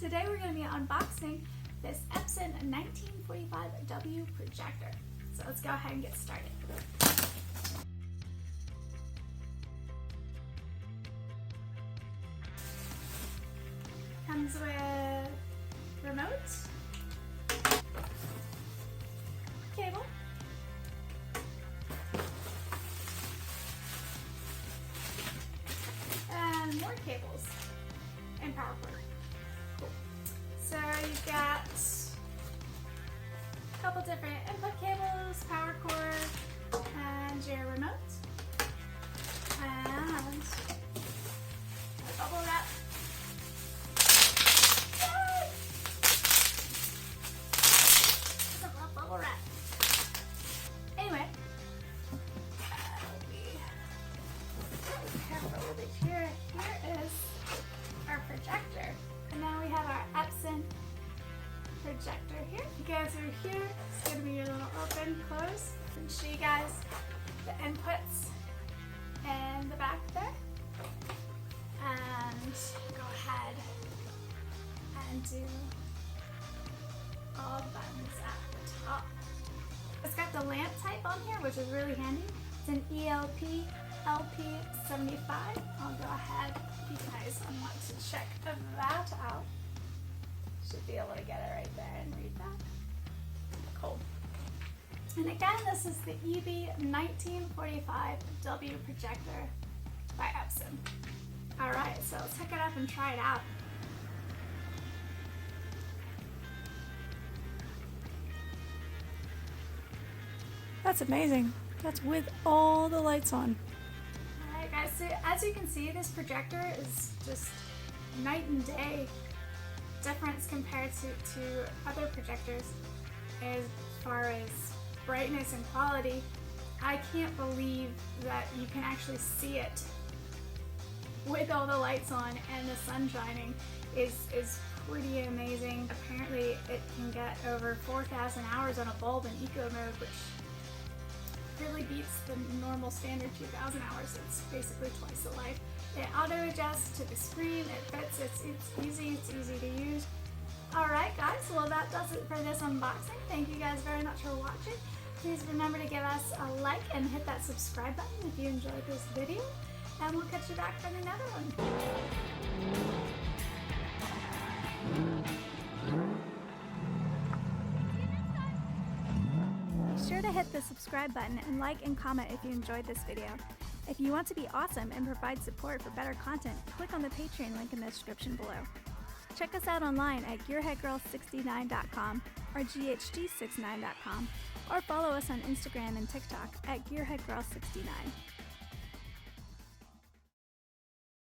Today we're going to be unboxing this Epson 1945W projector. So let's go ahead and get started. Comes with remote, cable, and more cables and power cord. Cool. So you've got a couple different input cables, power cord, and your remote, and a bubble wrap. Yay! I love bubble wrap. Anyway, be careful with it here. Here is our projector, and now we have our Epson projector here. You go through here, it's going to be your little open, close, and show you guys the inputs in the back there. And go ahead and do all the buttons at the top. It's got the lamp type on here, which is really handy. It's an ELP LP75. I'll go ahead if you guys want to check that out. Should be able to get it right there and read that. Cool. And again, this is the EB-1945W projector by Epson. Alright, so let's hook it up and try it out. That's amazing. That's with all the lights on. Alright guys, so as you can see, this projector is just night and day difference compared to other projectors as far as brightness and quality. I can't believe that you can actually see it with all the lights on and the sun shining is pretty amazing. Apparently it can get over 4,000 hours on a bulb in eco mode, which really beats the normal standard 2,000 hours. It's basically twice the life. It auto adjusts to the screen, it fits, it's easy to use. Alright guys, well that does it for this unboxing. Thank you guys very much for watching. Please remember to give us a like and hit that subscribe button if you enjoyed this video. And we'll catch you back for another one. Be sure to hit the subscribe button and like and comment if you enjoyed this video. If you want to be awesome and provide support for better content, click on the Patreon link in the description below. Check us out online at Gearheadgirl69.com or GHG2NZ.com, or follow us on Instagram and TikTok at Gearheadgirl69.